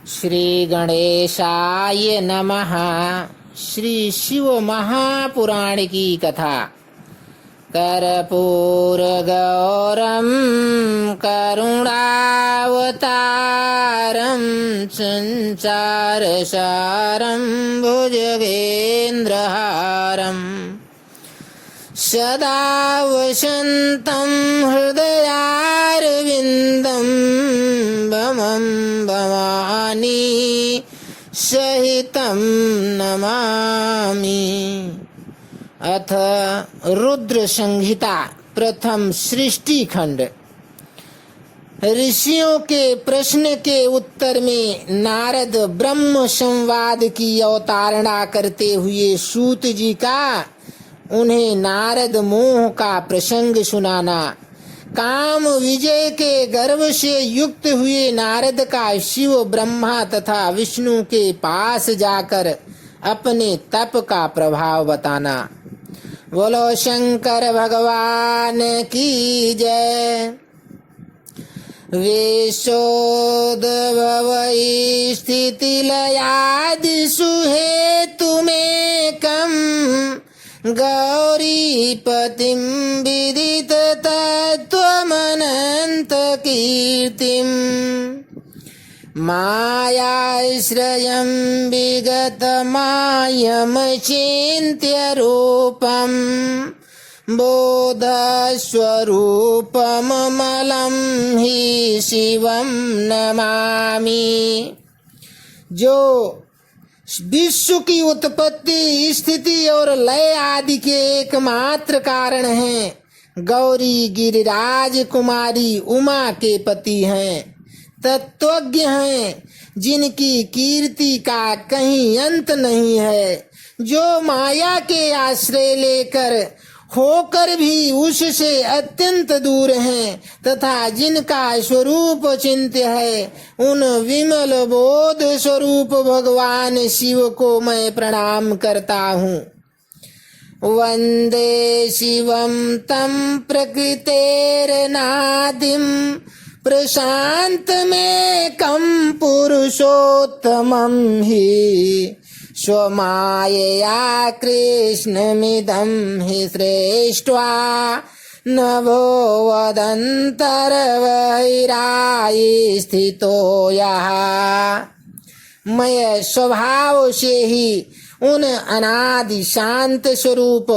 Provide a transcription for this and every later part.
श्री गणेशाय नमः। श्री शिव महापुराण की कथा। कर्पूर गौरम करुणावतारम संसार सारम भुजगेन्द्रहारम सदा वसन्तं हृदयारविन्दं भमं भवानी सहितं नमामि। अथ रुद्र संहिता प्रथम सृष्टि खंड। ऋषियों के प्रश्न के उत्तर में नारद ब्रह्म संवाद की अवतारणा करते हुए सूत जी का उन्हें नारद मोह का प्रसंग सुनाना। काम विजय के गर्व से युक्त हुए नारद का शिव ब्रह्मा तथा विष्णु के पास जाकर अपने तप का प्रभाव बताना। बोलो शंकर भगवान की जय। वेशोद्भवै स्थितिलयादिषु हेतुमेकम् गौरीपतिं विदित तत्त्वमनन्तकीर्तिम् मायाश्रयं विगतमायमचिन्त्यरूपम् बोधस्वरूपममलं हि शिवं नमामि। जो विश्व की उत्पत्ति, स्थिति और लय आदि के एकमात्र कारण हैं, गौरी गिरिराज कुमारी उमा के पति हैं, तत्वज्ञ हैं, जिनकी कीर्ति का कहीं अंत नहीं है, जो माया के आश्रय लेकर होकर भी उससे अत्यंत दूर हैं तथा जिनका स्वरूप चिंत्य है, उन विमल बोध स्वरूप भगवान शिव को मैं प्रणाम करता हूँ। वंदे शिवं तं प्रकृतेर्नादिं प्रशान्तमेकं पुरुषोत्तमं हि स्वमायया कृष्णमिदं हि सृष्ट्वा नभो वदन्तर्वैरायि स्थितो यः। मैं स्वभाव से ही उन अनादि शांत स्वरूप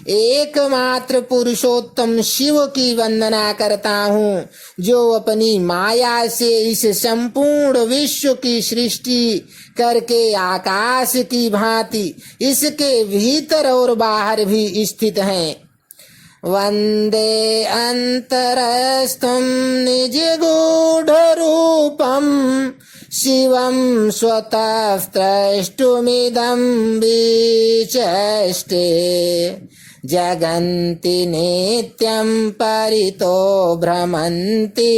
एकमात्र पुरुषोत्तम शिव की वंदना करता हूँ, जो अपनी माया से इस संपूर्ण विश्व की सृष्टि करके आकाश की भांति इसके भीतर और बाहर भी स्थित हैं। वंदे अंतरस्थं निजगूढ़ रूपं शिवं स्वतः द्रष्टुमिदं विचष्टे जगन्ति नित्यं परितो भ्रमन्ति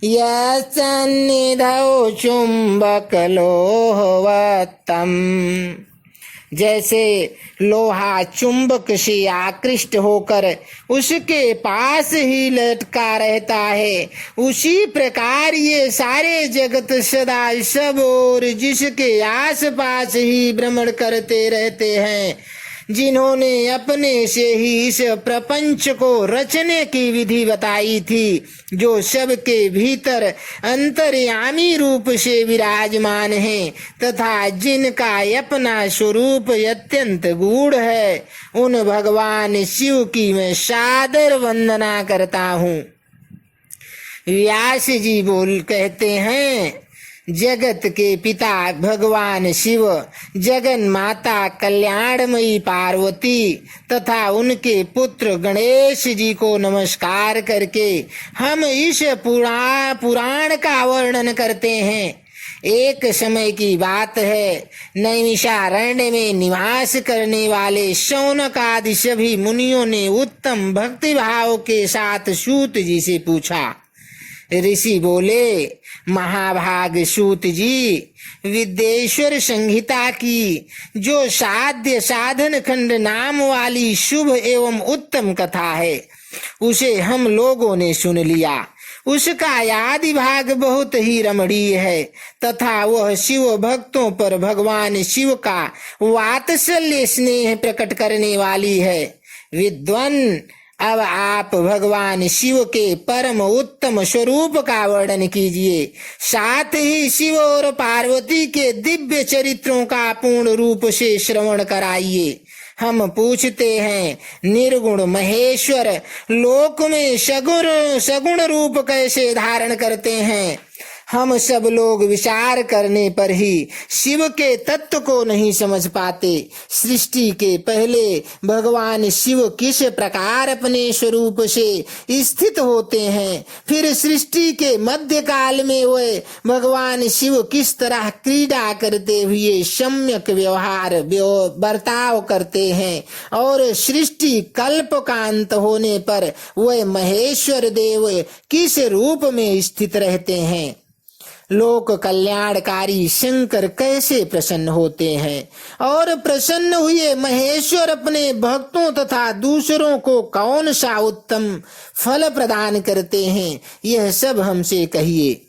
यत्सन्निधौ चुम्बकलोहवत्तम्। जैसे लोहा चुंबक से आकृष्ट होकर उसके पास ही लटका रहता है, उसी प्रकार ये सारे जगत सदा सब और जिसके आस पास ही भ्रमण करते रहते हैं, जिन्होंने अपने से ही इस प्रपंच को रचने की विधि बताई थी, जो सबके भीतर अंतर्यामी रूप से विराजमान है तथा जिनका अपना स्वरूप अत्यंत गूढ़ है, उन भगवान शिव की मैं सादर वंदना करता हूँ। व्यास जी कहते हैं, जगत के पिता भगवान शिव, जगन माता कल्याणमयी पार्वती तथा उनके पुत्र गणेश जी को नमस्कार करके हम इस पुराण का वर्णन करते हैं। एक समय की बात है, नैमिषारण्य में निवास करने वाले शौनक आदि सभी मुनियों ने उत्तम भक्ति भाव के साथ सूत जी से पूछा। ऋषि बोले, महाभाग सूत जी, विद्येश्वर संहिता की जो साध्य साधन खंड नाम वाली शुभ एवं उत्तम कथा है, उसे हम लोगों ने सुन लिया। उसका आदि भाग बहुत ही रमणीय है तथा वह शिव भक्तों पर भगवान शिव का वात्सल्य स्नेह प्रकट करने वाली है। विद्वान, अब आप भगवान शिव के परम उत्तम स्वरूप का वर्णन कीजिए, साथ ही शिव और पार्वती के दिव्य चरित्रों का पूर्ण रूप से श्रवण कराइए। हम पूछते हैं, निर्गुण महेश्वर लोक में सगुण रूप कैसे धारण करते हैं? हम सब लोग विचार करने पर ही शिव के तत्व को नहीं समझ पाते। सृष्टि के पहले भगवान शिव किस प्रकार अपने स्वरूप से स्थित होते हैं, फिर सृष्टि के मध्य काल में वे भगवान शिव किस तरह क्रीड़ा करते हुए सम्यक बर्ताव करते हैं, और सृष्टि कल्प का अंत होने पर वे महेश्वर देव किस रूप में स्थित रहते हैं। लोक कल्याणकारी शंकर कैसे प्रसन्न होते हैं, और प्रसन्न हुए महेश्वर अपने भक्तों तथा दूसरों को कौन सा उत्तम फल प्रदान करते हैं, यह सब हमसे कहिए।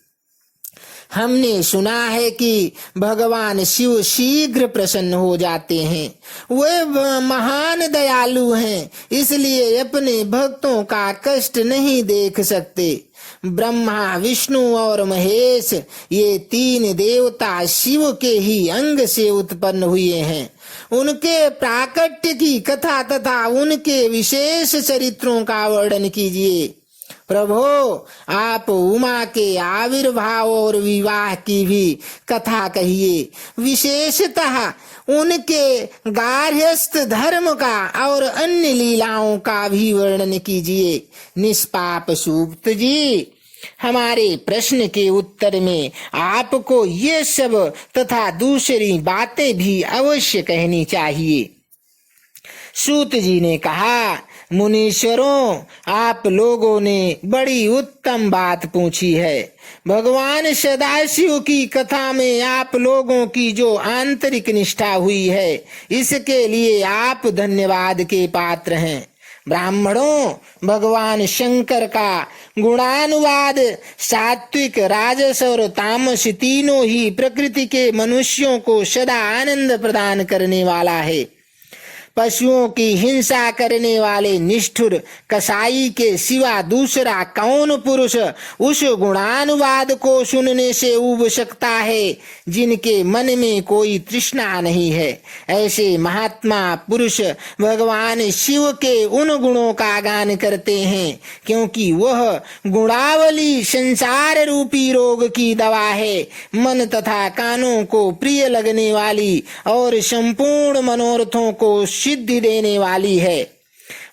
हमने सुना है कि भगवान शिव शीघ्र प्रसन्न हो जाते हैं। वे महान दयालु हैं, इसलिए अपने भक्तों का कष्ट नहीं देख सकते। ब्रह्मा, विष्णु और महेश, ये तीन देवता शिव के ही अंग से उत्पन्न हुए हैं। उनके प्राकट्य की कथा तथा उनके विशेष चरित्रों का वर्णन कीजिए। प्रभो, आप उमा के आविर्भाव और विवाह की भी कथा कहिए, विशेषतः उनके गार्हस्थ धर्म का और अन्य लीलाओं का भी वर्णन कीजिए। निष्पाप सूक्त जी, हमारे प्रश्न के उत्तर में आपको ये सब तथा दूसरी बातें भी अवश्य कहनी चाहिए। सूत जी ने कहा, मुनीश्वरों, आप लोगों ने बड़ी उत्तम बात पूछी है। भगवान सदाशिव की कथा में आप लोगों की जो आंतरिक निष्ठा हुई है, इसके लिए आप धन्यवाद के पात्र हैं। ब्राह्मणों, भगवान शंकर का गुणानुवाद सात्विक, राजस और तामस तीनों ही प्रकृति के मनुष्यों को सदा आनंद प्रदान करने वाला है। पशुओं की हिंसा करने वाले निष्ठुर कसाई के सिवा दूसरा कौन पुरुष उस गुणानुवाद को सुनने से ऊब सकता है जिनके मन में कोई तृष्णा नहीं है। ऐसे महात्मा पुरुष भगवान शिव के उन गुणों का गान करते हैं, क्योंकि वह गुणावली संसार रूपी रोग की दवा है, मन तथा कानों को प्रिय लगने वाली और संपूर्ण मनोरथों को सिद्धि देने वाली है।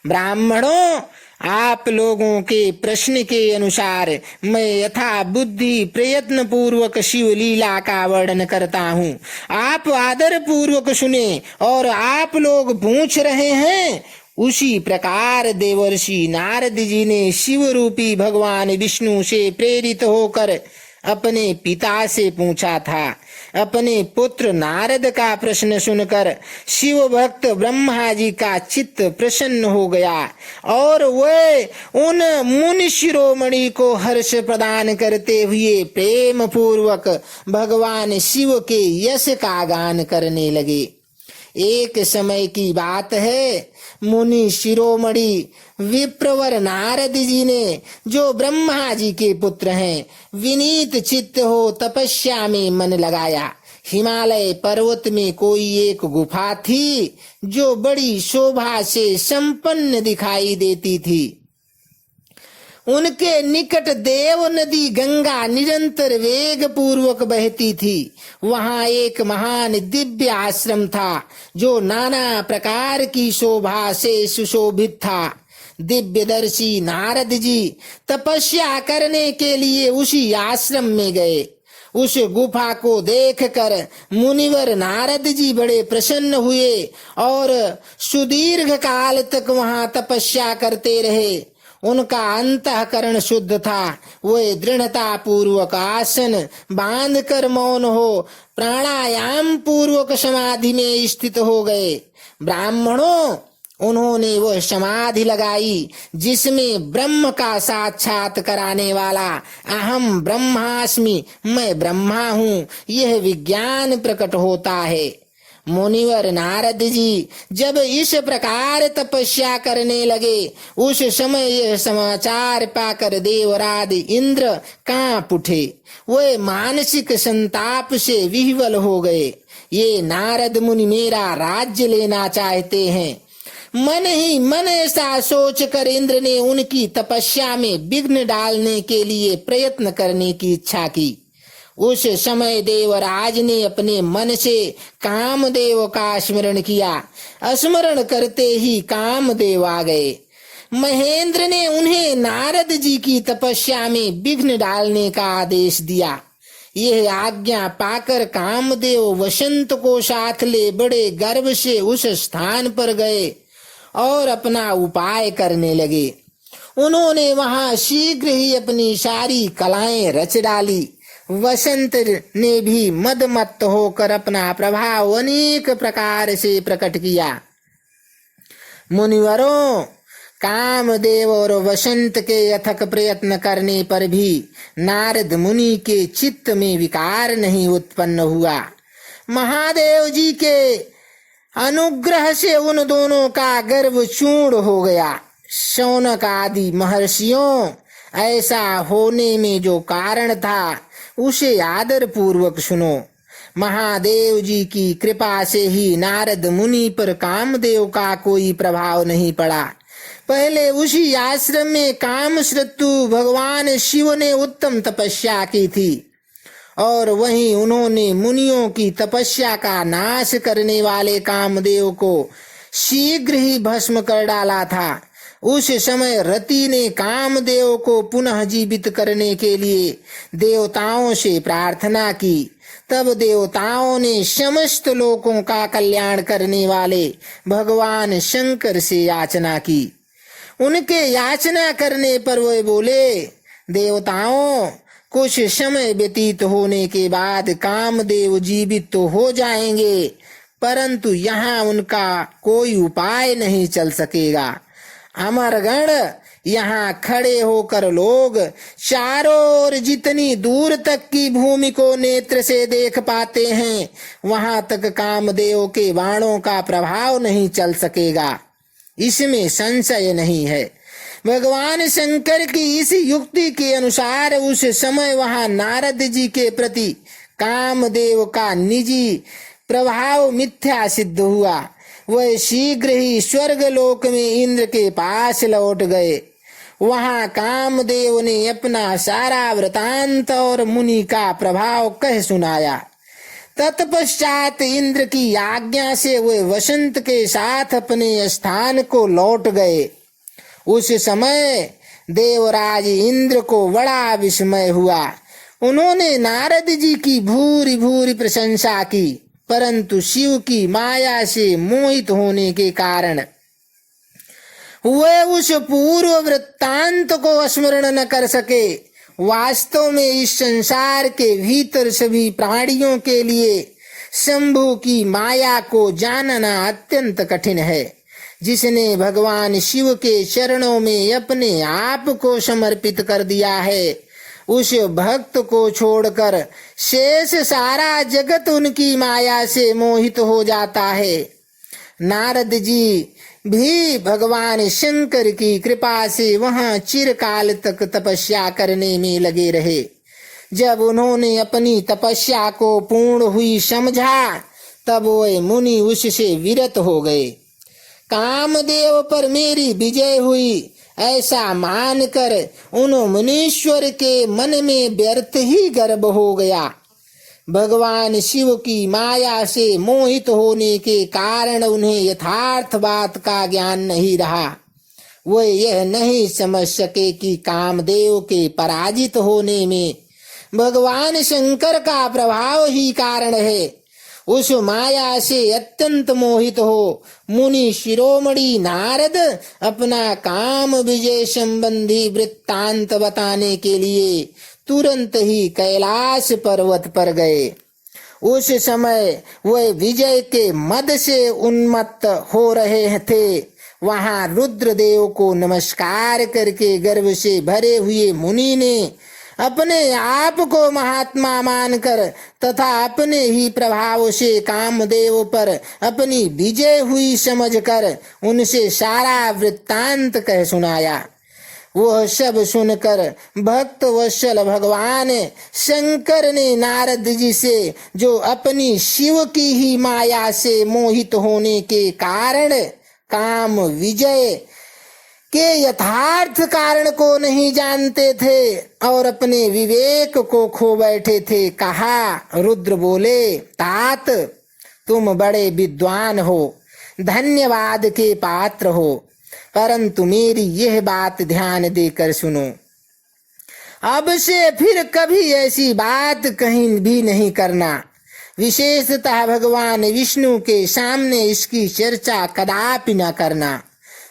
ब्राह्मणों, आप लोगों के प्रश्न के अनुसार मैं यथा बुद्धि प्रयत्न पूर्वक शिव लीला का वर्णन करता हूँ। आप आदर पूर्वक सुने, और आप लोग पूछ रहे हैं, उसी प्रकार देवर्षि नारद जी ने शिव रूपी भगवान विष्णु से प्रेरित होकर अपने पिता से पूछा था। अपने पुत्र नारद का प्रश्न सुनकर शिव भक्त ब्रह्मा जी का चित्त प्रसन्न हो गया, और वे उन मुनि शिरोमणि को हर्ष प्रदान करते हुए प्रेम पूर्वक भगवान शिव के यश का गान करने लगे। एक समय की बात है, मुनि शिरोमणि विप्रवर नारद जी ने, जो ब्रह्मा जी के पुत्र हैं, विनीत चित्त हो तपस्या में मन लगाया। हिमालय पर्वत में कोई एक गुफा थी जो बड़ी शोभा से संपन्न दिखाई देती थी। उनके निकट देव नदी गंगा निरंतर वेग पूर्वक बहती थी। वहां एक महान दिव्य आश्रम था जो नाना प्रकार की शोभा से सुशोभित था। दिव्यदर्शी नारद जी तपस्या करने के लिए उसी आश्रम में गए। उस गुफा को देखकर मुनिवर नारद जी बड़े प्रसन्न हुए और सुदीर्घ काल तक वहां तपस्या करते रहे। उनका अंतःकरण शुद्ध था। वे दृढ़ता पूर्वक आसन बांधकर मौन हो प्राणायाम पूर्वक समाधि में स्थित हो गए। ब्राह्मणों, उन्होंने वह समाधि लगाई जिसमें ब्रह्म का साक्षात कराने वाला अहम ब्रह्मास्मि, मैं ब्रह्मा हूँ, यह विज्ञान प्रकट होता है। मुनिवर नारद जी जब इस प्रकार तपस्या करने लगे, उस समय यह समाचार पाकर देवराज इंद्र कांप उठे। वे मानसिक संताप से विह्वल हो गए। ये नारद मुनि मेरा राज्य लेना चाहते हैं। मन ही मन ऐसा सोच कर इंद्र ने उनकी तपस्या में विघ्न डालने के लिए प्रयत्न करने की इच्छा की। उस समय देवराज ने अपने मन से कामदेव का स्मरण किया। स्मरण करते ही कामदेव आ गए। महेंद्र ने उन्हें नारद जी की तपस्या में विघ्न डालने का आदेश दिया। यह आज्ञा पाकर कामदेव वसंत को साथ ले बड़े गर्व से उस स्थान पर गए और अपना उपाय करने लगे। उन्होंने वहां शीघ्र ही अपनी सारी कलाएं रच डाली। वसंत ने भी मदमत्त होकर अपना प्रभाव अनेक प्रकार से प्रकट किया। मुनिवरों, कामदेव और वसंत के अथक प्रयत्न करने पर भी नारद मुनि के चित्त में विकार नहीं उत्पन्न हुआ। महादेव जी के अनुग्रह से उन दोनों का गर्व चूर्ण हो गया। शौनक आदि महर्षियों, ऐसा होने में जो कारण था उसे आदर पूर्वक सुनो। महादेव जी की कृपा से ही नारद मुनि पर कामदेव का कोई प्रभाव नहीं पड़ा। पहले उसी आश्रम में कामश्रतु भगवान शिव ने उत्तम तपस्या की थी और वहीं उन्होंने मुनियों की तपस्या का नाश करने वाले कामदेव को शीघ्र ही भस्म कर डाला था। उस समय रति ने कामदेव को पुनः जीवित करने के लिए देवताओं से प्रार्थना की। तब देवताओं ने समस्त लोकों का कल्याण करने वाले भगवान शंकर से याचना की। उनके याचना करने पर वे बोले, देवताओं, कुछ समय व्यतीत होने के बाद कामदेव जीवित तो हो जाएंगे, परंतु यहाँ उनका कोई उपाय नहीं चल सकेगा। अमरगण, यहाँ खड़े होकर लोग चारों ओर जितनी दूर तक की भूमि को नेत्र से देख पाते हैं, वहां तक कामदेव के बाणों का प्रभाव नहीं चल सकेगा, इसमें संशय नहीं है। भगवान शंकर की इस युक्ति के अनुसार उस समय वहां नारद जी के प्रति कामदेव का निजी प्रभाव मिथ्या सिद्ध हुआ। वह शीघ्र ही स्वर्ग लोक में इंद्र के पास लौट गए। वहां कामदेव ने अपना सारा वृतांत और मुनि का प्रभाव कह सुनाया। तत्पश्चात इंद्र की आज्ञा से वे वसंत के साथ अपने स्थान को लौट गए। उस समय देवराज इंद्र को बड़ा विस्मय हुआ। उन्होंने नारद जी की भूरी भूरी प्रशंसा की, परंतु शिव की माया से मोहित होने के कारण वे उस पूर्व वृत्तांत को स्मरण न कर सके। वास्तव में इस संसार के भीतर सभी प्राणियों के लिए शंभु की माया को जानना अत्यंत कठिन है। जिसने भगवान शिव के चरणों में अपने आप को समर्पित कर दिया है, उस भक्त को छोड़कर शेष सारा जगत उनकी माया से मोहित हो जाता है। नारद जी भी भगवान शंकर की कृपा से वहां चिरकाल तक तपस्या करने में लगे रहे। जब उन्होंने अपनी तपस्या को पूर्ण हुई समझा, तब वे मुनि उससे विरत हो गए। कामदेव पर मेरी विजय हुई ऐसा मानकर उन मुनीश्वर के मन में व्यर्थ ही गर्व हो गया। भगवान शिव की माया से मोहित होने के कारण उन्हें यथार्थ बात का ज्ञान नहीं रहा। वे यह नहीं समझ सके कि कामदेव के पराजित होने में भगवान शंकर का प्रभाव ही कारण है। उस माया से अत्यंत मोहित हो मुनि शिरोमणि नारद अपना काम विजय संबंधी वृत्तांत बताने के लिए तुरंत ही कैलाश पर्वत पर गए। उस समय वे विजय के मद से उन्मत्त हो रहे थे। वहां रुद्रदेव को नमस्कार करके गर्व से भरे हुए मुनि ने अपने आप को महात्मा मानकर तथा अपने ही प्रभाव से कामदेव पर अपनी विजय हुई समझकर उनसे सारा वृत्तांत कह सुनाया। वह सब सुनकर भक्त वत्सल भगवान शंकर ने नारद जी से, जो अपनी शिव की ही माया से मोहित होने के कारण काम विजय के यथार्थ कारण को नहीं जानते थे और अपने विवेक को खो बैठे थे, कहा। रुद्र बोले, तात तुम बड़े विद्वान हो, धन्यवाद के पात्र हो, परंतु मेरी यह बात ध्यान देकर सुनो। अब से फिर कभी ऐसी बात कहीं भी नहीं करना। विशेषतः भगवान विष्णु के सामने इसकी चर्चा कदापि न करना।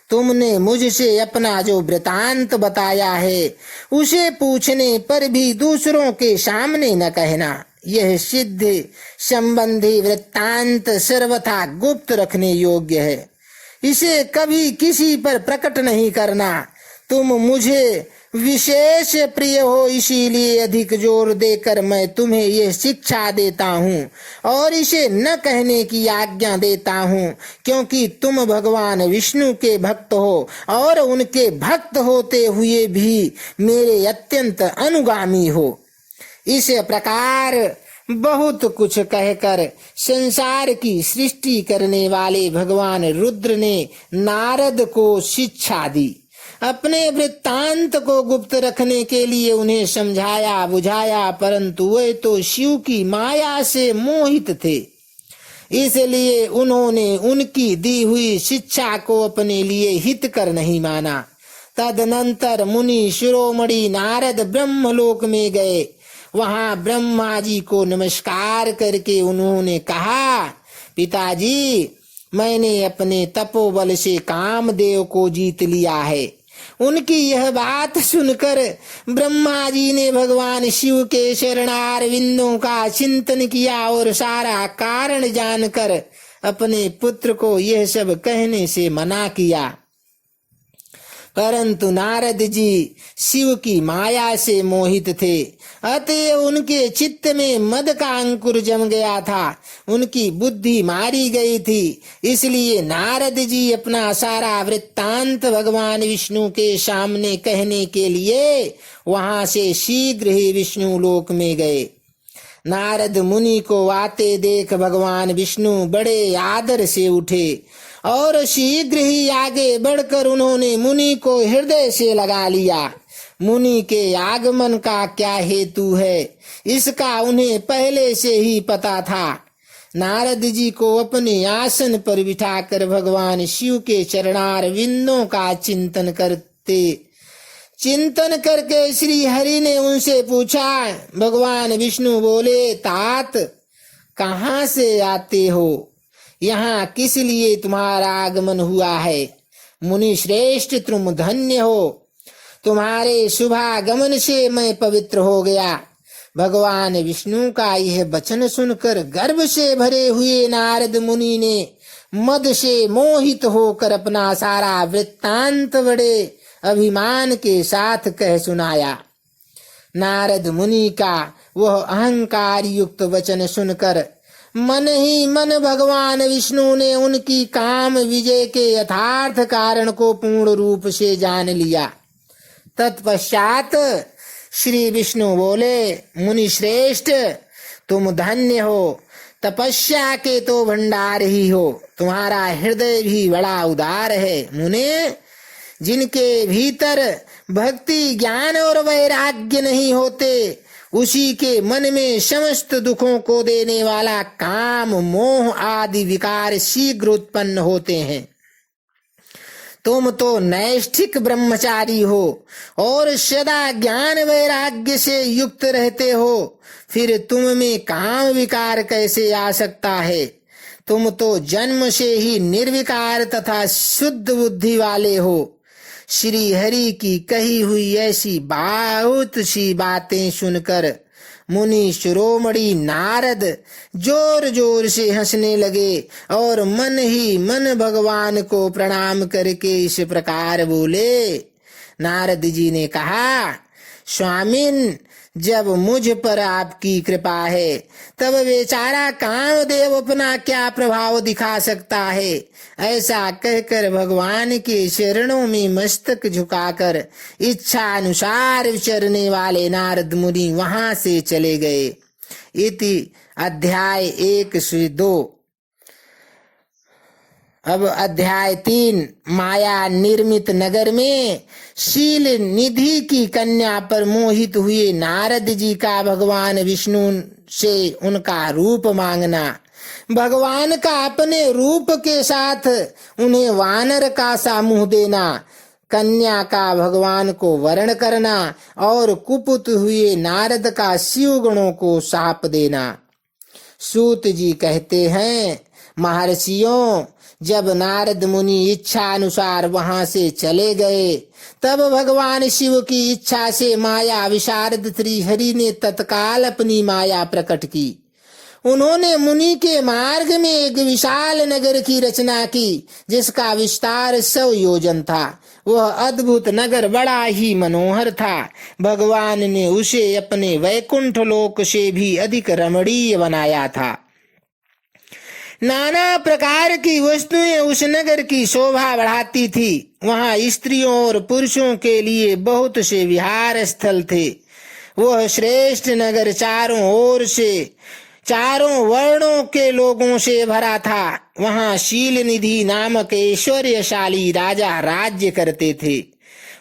तुमने मुझसे अपना जो वृतांत बताया है उसे पूछने पर भी दूसरों के सामने न कहना। यह सिद्ध संबंधी वृत्तांत सर्वथा गुप्त रखने योग्य है, इसे कभी किसी पर प्रकट नहीं करना। तुम मुझे विशेष प्रिय हो, इसीलिए अधिक जोर देकर मैं तुम्हें यह शिक्षा देता हूँ और इसे न कहने की आज्ञा देता हूँ, क्योंकि तुम भगवान विष्णु के भक्त हो और उनके भक्त होते हुए भी मेरे अत्यंत अनुगामी हो। इस प्रकार बहुत कुछ कहकर संसार की सृष्टि करने वाले भगवान रुद्र ने नारद को शिक्षा दी। अपने वृत्तांत को गुप्त रखने के लिए उन्हें समझाया बुझाया, परंतु वे तो शिव की माया से मोहित थे, इसलिए उन्होंने उनकी दी हुई शिक्षा को अपने लिए हितकर नहीं माना। तदनंतर मुनि शिरोमणि नारद ब्रह्मलोक में गए। वहां ब्रह्मा जी को नमस्कार करके उन्होंने कहा, पिताजी, मैंने अपने तपोबल से कामदेव को जीत लिया है। उनकी यह बात सुनकर ब्रह्मा जी ने भगवान शिव के चरणार विंदों का चिंतन किया और सारा कारण जानकर अपने पुत्र को यह सब कहने से मना किया। परंतु नारद जी शिव की माया से मोहित थे, अतएव उनके चित्त में मद का अंकुर जम गया था, उनकी बुद्धि मारी गई थी। इसलिए नारद जी अपना सारा वृत्तांत भगवान विष्णु के सामने कहने के लिए वहां से शीघ्र ही विष्णु लोक में गए। नारद मुनि को आते देख भगवान विष्णु बड़े आदर से उठे और शीघ्र ही आगे बढ़कर उन्होंने मुनि को हृदय से लगा लिया। मुनि के आगमन का क्या हेतु है, इसका उन्हें पहले से ही पता था। नारद जी को अपने आसन पर बिठाकर भगवान शिव के चरणार विंदों का चिंतन करके श्री हरि ने उनसे पूछा। भगवान विष्णु बोले, तात कहाँ से आते हो, यहाँ किस लिए तुम्हारा आगमन हुआ है। मुनि श्रेष्ठ, तुम धन्य हो, तुम्हारे शुभागमन से मैं पवित्र हो गया। भगवान विष्णु का यह वचन सुनकर गर्व से भरे हुए नारद मुनि ने मद से मोहित होकर अपना सारा वृत्तांत बड़े अभिमान के साथ कह सुनाया। नारद मुनि का वह अहंकार युक्त वचन सुनकर मन ही मन भगवान विष्णु ने उनकी काम विजय के यथार्थ कारण को पूर्ण रूप से जान लिया। तत्पश्चात श्री विष्णु बोले, मुनि श्रेष्ठ, तुम धन्य हो, तपस्या के तो भंडार ही हो, तुम्हारा हृदय भी बड़ा उदार है। मुने, जिनके भीतर भक्ति ज्ञान और वैराग्य नहीं होते, उसी के मन में समस्त दुखों को देने वाला काम मोह आदि विकार शीघ्र उत्पन्न होते हैं। तुम तो नैष्ठिक ब्रह्मचारी हो और सदा ज्ञान वैराग्य से युक्त रहते हो, फिर तुम में काम विकार कैसे आ सकता है। तुम तो जन्म से ही निर्विकार तथा शुद्ध बुद्धि वाले हो। श्री हरि की कही हुई ऐसी बहुत सी बातें सुनकर मुनि शिरोमणि नारद जोर जोर से हंसने लगे और मन ही मन भगवान को प्रणाम करके इस प्रकार बोले। नारद जी ने कहा, स्वामिन, जब मुझ पर आपकी कृपा है तब बेचारा कामदेव अपना क्या प्रभाव दिखा सकता है। ऐसा कहकर भगवान के चरणों में मस्तक झुकाकर इच्छा अनुसार विचरने वाले नारद मुनि वहां से चले गए। इति अध्याय 1 से 2। अब अध्याय 3। माया निर्मित नगर में शील निधि की कन्या पर मोहित हुए नारद जी का भगवान विष्णु से उनका रूप मांगना, भगवान का अपने रूप के साथ उन्हें वानर का सा मुंह देना, कन्या का भगवान को वरण करना और कुपित हुए नारद का शिव गणों को शाप देना। सूत जी कहते हैं, महर्षियों, जब नारद मुनि इच्छा अनुसार वहां से चले गए तब भगवान शिव की इच्छा से माया विशारद श्रीहरि ने तत्काल अपनी माया प्रकट की। उन्होंने मुनि के मार्ग में एक विशाल नगर की रचना की जिसका विस्तार 100 योजन था। वह अद्भुत नगर बड़ा ही मनोहर था। भगवान ने उसे अपने वैकुंठ लोक से भी अधिक रमणीय बनाया था। नाना प्रकार की वस्तुएं उस नगर की शोभा बढ़ाती थी। वहां स्त्रियों और पुरुषों के लिए बहुत से विहार स्थल थे। वह श्रेष्ठ नगर चारों ओर से चारों वर्णों के लोगों से भरा था। वहां शील निधि नामक ऐश्वर्यशाली राजा राज्य करते थे।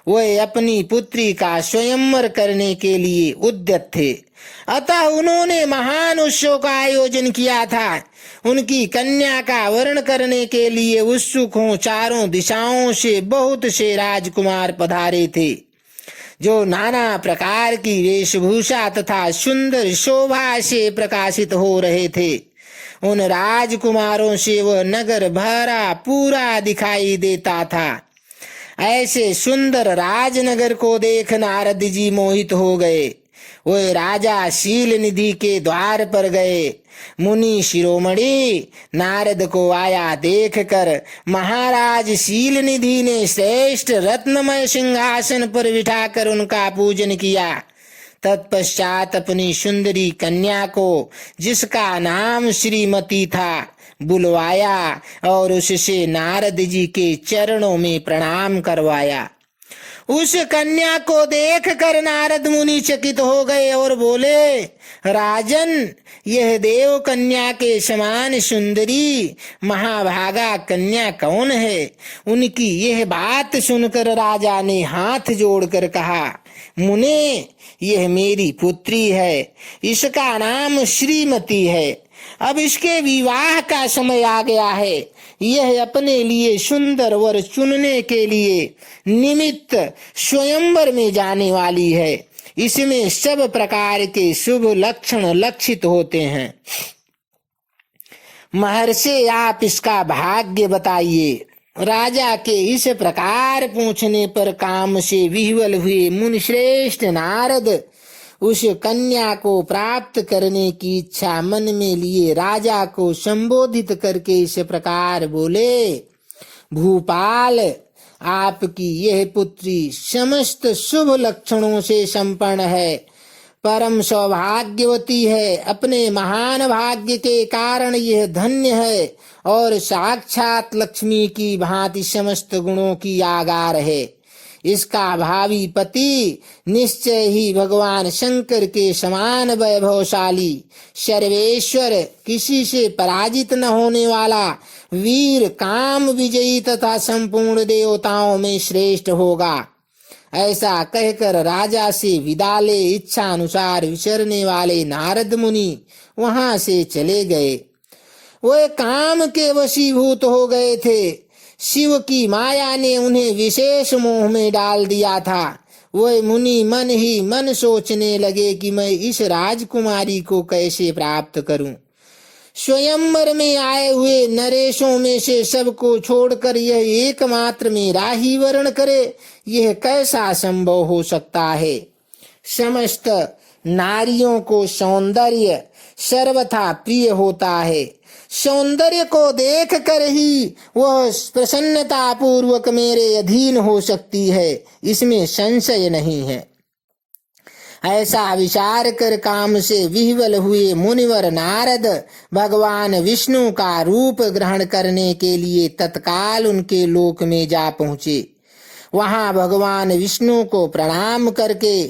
वह अपनी पुत्री का स्वयंवर करने के लिए उद्यत थे, अतः उन्होंने महान उत्सव का आयोजन किया था। उनकी कन्या का वरण करने के लिए उत्सुक हों चारों दिशाओं से बहुत से राजकुमार पधारे थे, जो नाना प्रकार की वेशभूषा तथा सुंदर शोभा से प्रकाशित हो रहे थे। उन राजकुमारों से वह नगर भरा पूरा दिखाई देता था। ऐसे सुंदर राजनगर को देख नारद जी मोहित हो गए। वे राजा शील निधि के द्वार पर गए। मुनि शिरोमणि नारद को आया देखकर महाराज शील निधि ने श्रेष्ठ रत्नमय सिंहासन पर बिठाकर उनका पूजन किया। तत्पश्चात अपनी सुंदरी कन्या को, जिसका नाम श्रीमती था, बुलवाया और उससे नारद जी के चरणों में प्रणाम करवाया। उस कन्या को देखकर नारद मुनि चकित हो गए और बोले, राजन, यह देव कन्या के समान सुंदरी महाभागा कन्या कौन है? उनकी यह बात सुनकर राजा ने हाथ जोड़कर कहा, मुने, यह मेरी पुत्री है। इसका नाम श्रीमती है। अब इसके विवाह का समय आ गया है। यह अपने लिए सुंदर वर चुनने के लिए निमित्त स्वयंवर में जाने वाली है। इसमें सब प्रकार के शुभ लक्षण लक्षित होते हैं। महर्षि, आप इसका भाग्य बताइए। राजा के इस प्रकार पूछने पर काम से विह्वल हुए मुनिश्रेष्ठ नारद उस कन्या को प्राप्त करने की इच्छा मन में लिए राजा को संबोधित करके इस प्रकार बोले, भूपाल, आपकी यह पुत्री समस्त शुभ लक्षणों से संपन्न है, परम सौभाग्यवती है। अपने महान भाग्य के कारण यह धन्य है और साक्षात लक्ष्मी की भांति समस्त गुणों की आगार है। इसका भावी पति निश्चय ही भगवान शंकर के समान वैभवशाली, सर्वेश्वर, किसी से पराजित न होने वाला, वीर, काम विजयी तथा संपूर्ण देवताओं में श्रेष्ठ होगा। ऐसा कहकर राजा से विदा ले इच्छा अनुसार विचरने वाले नारद मुनि वहां से चले गए। वे काम के वशीभूत हो गए थे। शिव की माया ने उन्हें विशेष मोह में डाल दिया था। वे मुनि मन ही मन सोचने लगे कि मैं इस राजकुमारी को कैसे प्राप्त करूं। स्वयंवर में आए हुए नरेशों में से सबको छोड़कर यह एकमात्र मेरा ही वर्ण करे, यह कैसा संभव हो सकता है? समस्त नारियों को सौंदर्य सर्वथा प्रिय होता है। सौंदर्य को देख कर ही वह प्रसन्नता पूर्वक मेरे अधीन हो सकती है, इसमें संशय नहीं है। ऐसा विचार कर काम से विह्वल हुए मुनिवर नारद भगवान विष्णु का रूप ग्रहण करने के लिए तत्काल उनके लोक में जा पहुँचे। वहां भगवान विष्णु को प्रणाम करके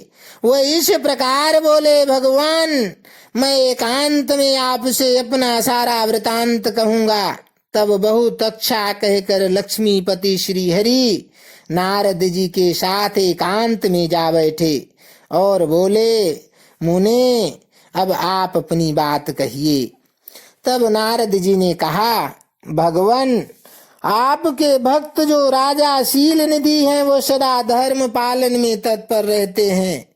वह इस प्रकार बोले, भगवान, मैं एकांत में आपसे अपना सारा वृतांत कहूंगा। तब बहुत अच्छा कहकर लक्ष्मीपति श्री हरि नारद जी के साथ एकांत में जा बैठे और बोले, मुने, अब आप अपनी बात कहिए। तब नारद जी ने कहा, भगवान, आपके भक्त जो राजा शील निधि हैं वो सदा धर्म पालन में तत्पर रहते हैं।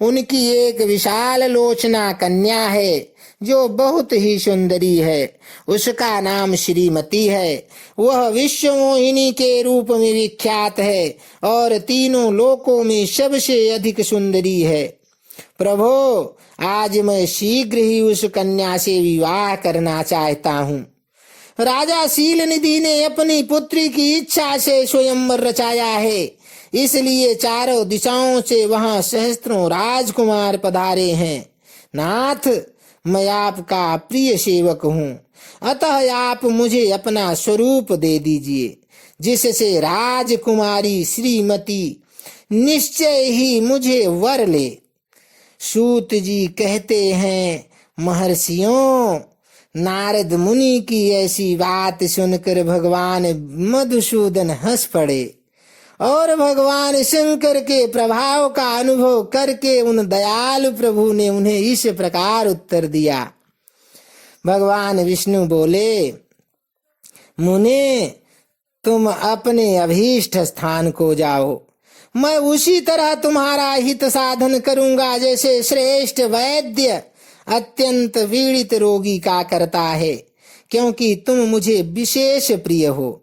उनकी एक विशाल लोचना कन्या है जो बहुत ही सुंदरी है। उसका नाम श्रीमती है। वह विश्व मोहिनी के रूप में विख्यात है और तीनों लोकों में सबसे अधिक सुंदरी है। प्रभो, आज मैं शीघ्र ही उस कन्या से विवाह करना चाहता हूँ। राजा शील निधि ने अपनी पुत्री की इच्छा से स्वयंवर रचाया है, इसलिए चारों दिशाओं से वहां सहस्त्रों राजकुमार पधारे हैं। नाथ, मैं आपका प्रिय सेवक हूँ, अतः आप मुझे अपना स्वरूप दे दीजिए, जिससे राजकुमारी श्रीमती निश्चय ही मुझे वर ले। सूत जी कहते हैं, महर्षियों, नारद मुनि की ऐसी बात सुनकर भगवान मधुसूदन हंस पड़े और भगवान शंकर के प्रभाव का अनुभव करके उन दयालु प्रभु ने उन्हें इस प्रकार उत्तर दिया। भगवान विष्णु बोले, मुने, तुम अपने अभीष्ट स्थान को जाओ। मैं उसी तरह तुम्हारा हित साधन करूंगा जैसे श्रेष्ठ वैद्य अत्यंत पीड़ित रोगी का करता है, क्योंकि तुम मुझे विशेष प्रिय हो।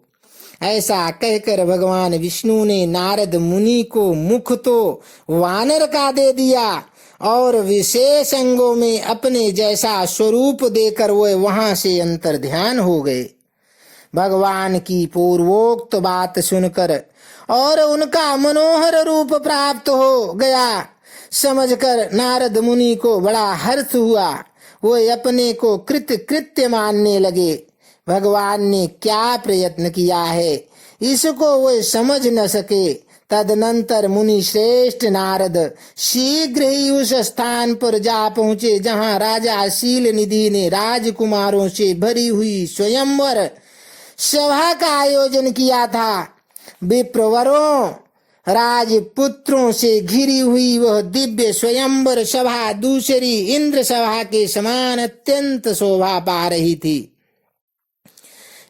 ऐसा कहकर भगवान विष्णु ने नारद मुनि को मुख तो वानर का दे दिया और विशेष अंगों में अपने जैसा स्वरूप देकर वे वहां से अंतर्ध्यान हो गए। भगवान की पूर्वोक्त बात सुनकर और उनका मनोहर रूप प्राप्त हो गया समझकर नारद मुनि को बड़ा हर्ष हुआ। वे अपने को कृत्य मानने लगे। भगवान ने क्या प्रयत्न किया है इसको वे समझ न सके। तदनंतर मुनि श्रेष्ठ नारद शीघ्र ही उस स्थान पर जा पहुँचे जहाँ राजा शील निधि ने राजकुमारों से भरी हुई स्वयंवर सभा का आयोजन किया था। विप्रवरों, राजपुत्रों से घिरी हुई वह दिव्य स्वयंवर सभा दूसरी इंद्र सभा के समान अत्यंत शोभा पा रही थी।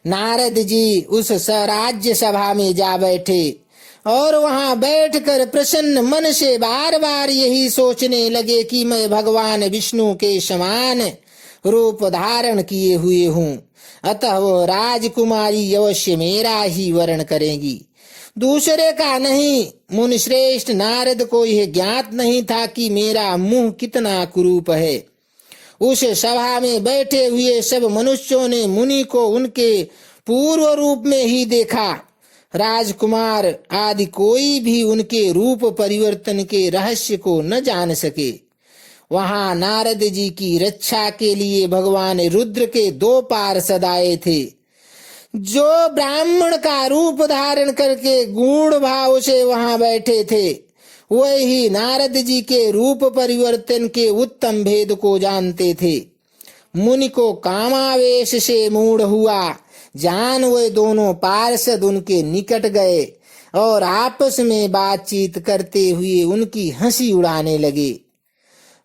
नारद जी उस स्वराज्य सभा में जा बैठे और वहां बैठकर प्रसन्न मन से बार बार यही सोचने लगे कि मैं भगवान विष्णु के समान रूप धारण किए हुए हूँ, अतः वह राजकुमारी अवश्य मेरा ही वर्ण करेगी, दूसरे का नहीं। मुनि श्रेष्ठ नारद को यह ज्ञात नहीं था कि मेरा मुंह कितना कुरूप है। उस सभा में बैठे हुए सब मनुष्यों ने मुनि को उनके पूर्व रूप में ही देखा। राजकुमार आदि कोई भी उनके रूप परिवर्तन के रहस्य को न जान सके। वहां नारद जी की रक्षा के लिए भगवान रुद्र के 2 पार्षद आए थे, जो ब्राह्मण का रूप धारण करके गूढ़ भाव से वहां बैठे थे। वही नारद जी के रूप परिवर्तन के उत्तम भेद को जानते थे। मुनि को कामावेश से मूढ़ हुआ जान वे दोनों पार्षद उनके निकट गए और आपस में बातचीत करते हुए उनकी हंसी उड़ाने लगे,